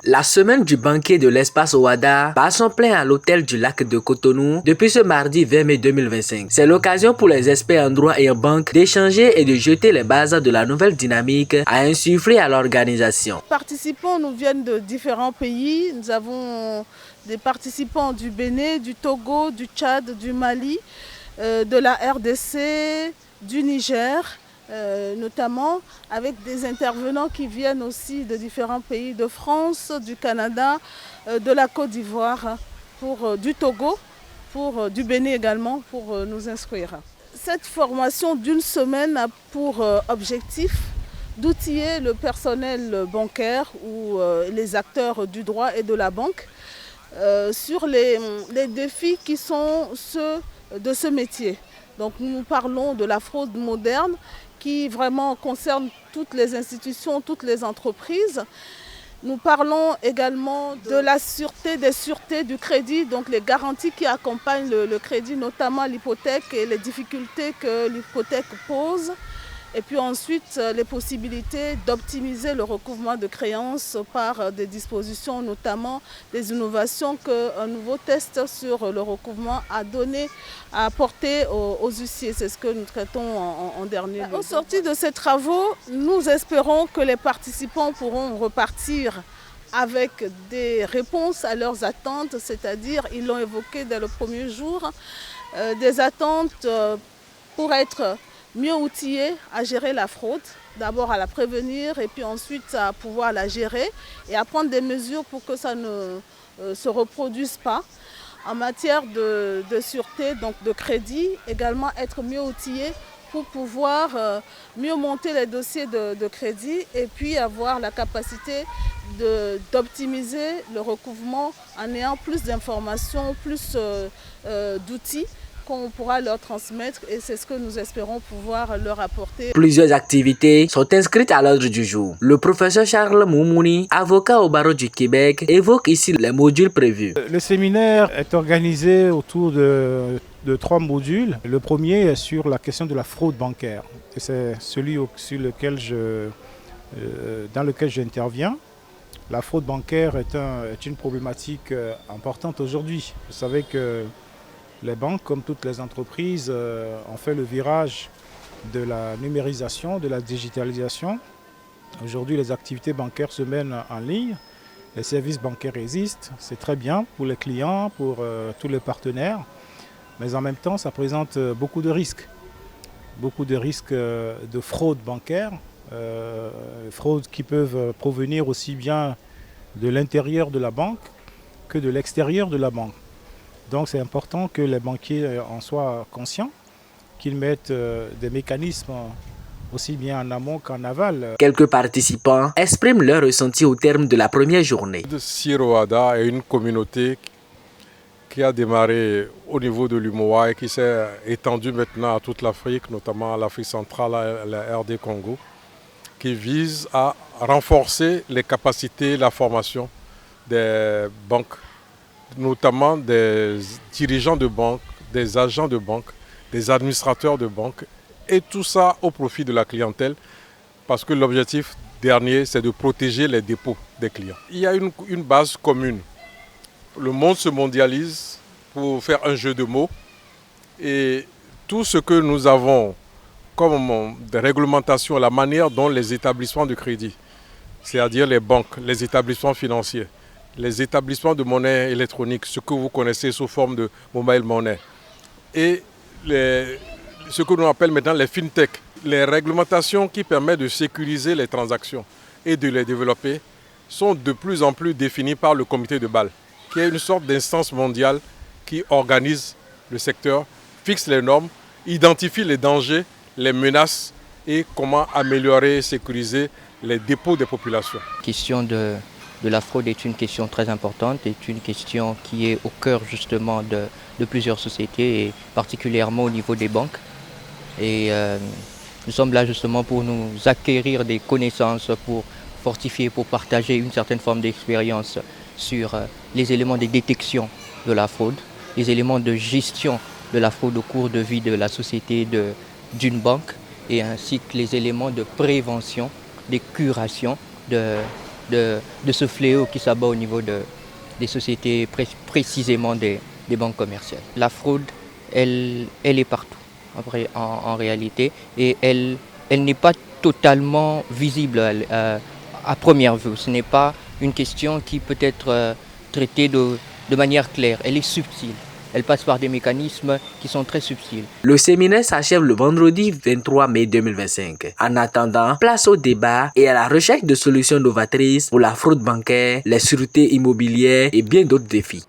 La semaine du banquet de l'espace Ouada bat son plein à l'hôtel du lac de Cotonou depuis ce mardi 20 mai 2025. C'est l'occasion pour les experts en droit et en banque d'échanger et de jeter les bases de la nouvelle dynamique à insuffler à l'organisation. Les participants nous viennent de différents pays. Nous avons des participants du Bénin, du Togo, du Tchad, du Mali, de la RDC, du Niger. Notamment avec des intervenants qui viennent aussi de différents pays de France, du Canada, de la Côte d'Ivoire, du Togo, du Bénin également pour nous inscrire. Cette formation d'une semaine a pour objectif d'outiller le personnel bancaire ou les acteurs du droit et de la banque sur les défis qui sont ceux de ce métier. Donc nous parlons de la fraude moderne qui vraiment concerne toutes les institutions, toutes les entreprises. Nous parlons également de la sûreté, des sûretés du crédit, donc les garanties qui accompagnent le crédit, notamment l'hypothèque et les difficultés que l'hypothèque pose. Et puis ensuite, les possibilités d'optimiser le recouvrement de créances par des dispositions, notamment des innovations qu'un nouveau test sur le recouvrement a apporté aux huissiers. C'est ce que nous traitons en dernier. Au sorti de ces travaux, nous espérons que les participants pourront repartir avec des réponses à leurs attentes, c'est-à-dire, ils l'ont évoqué dès le premier jour, des attentes pour être mieux outillés à gérer la fraude, d'abord à la prévenir et puis ensuite à pouvoir la gérer et à prendre des mesures pour que ça ne se reproduise pas. En matière de sûreté, donc de crédit, également être mieux outillés pour pouvoir mieux monter les dossiers de crédit et puis avoir la capacité d'optimiser le recouvrement en ayant plus d'informations, plus d'outils qu'on pourra leur transmettre et c'est ce que nous espérons pouvoir leur apporter. Plusieurs activités sont inscrites à l'ordre du jour. Le professeur Charles Moumouni, avocat au barreau du Québec, évoque ici les modules prévus. Le séminaire est organisé autour de 3 modules. Le premier est sur la question de la fraude bancaire. Et c'est celui dans lequel j'interviens. La fraude bancaire est une problématique importante aujourd'hui. Vous savez que les banques, comme toutes les entreprises, ont fait le virage de la numérisation, de la digitalisation. Aujourd'hui, les activités bancaires se mènent en ligne. Les services bancaires existent, c'est très bien pour les clients, pour tous les partenaires. Mais en même temps, ça présente beaucoup de risques. Beaucoup de risques de fraude bancaire, fraudes qui peuvent provenir aussi bien de l'intérieur de la banque que de l'extérieur de la banque. Donc c'est important que les banquiers en soient conscients, qu'ils mettent des mécanismes aussi bien en amont qu'en aval. Quelques participants expriment leur ressenti au terme de la première journée. CIR Ouada est une communauté qui a démarré au niveau de l'UMOA et qui s'est étendue maintenant à toute l'Afrique, notamment à l'Afrique centrale et la RD Congo, qui vise à renforcer les capacités, la formation des banques, notamment des dirigeants de banque, des agents de banque, des administrateurs de banque, et tout ça au profit de la clientèle, parce que l'objectif dernier, c'est de protéger les dépôts des clients. Il y a une base commune. Le monde se mondialise pour faire un jeu de mots, et tout ce que nous avons comme des réglementations, la manière dont les établissements de crédit, c'est-à-dire les banques, les établissements financiers, les établissements de monnaie électronique, ce que vous connaissez sous forme de mobile money, et ce que l'on appelle maintenant les fintech, les réglementations qui permettent de sécuriser les transactions et de les développer, sont de plus en plus définies par le comité de Bâle, qui est une sorte d'instance mondiale qui organise le secteur, fixe les normes, identifie les dangers, les menaces et comment améliorer et sécuriser les dépôts des populations. La question de la fraude est une question très importante, est une question qui est au cœur justement de plusieurs sociétés et particulièrement au niveau des banques. Et nous sommes là justement pour nous acquérir des connaissances, pour fortifier, pour partager une certaine forme d'expérience sur les éléments de détection de la fraude, les éléments de gestion de la fraude au cours de vie de la société d'une banque et ainsi que les éléments de prévention, de curation de ce fléau qui s'abat au niveau des sociétés, précisément des banques commerciales. La fraude, elle est partout en réalité, et elle n'est pas totalement visible à première vue. Ce n'est pas une question qui peut être traitée de manière claire. Elle est subtile. Elle passe par des mécanismes qui sont très subtils. Le séminaire s'achève le vendredi 23 mai 2025. En attendant, place au débat et à la recherche de solutions novatrices pour la fraude bancaire, les sûretés immobilières et bien d'autres défis.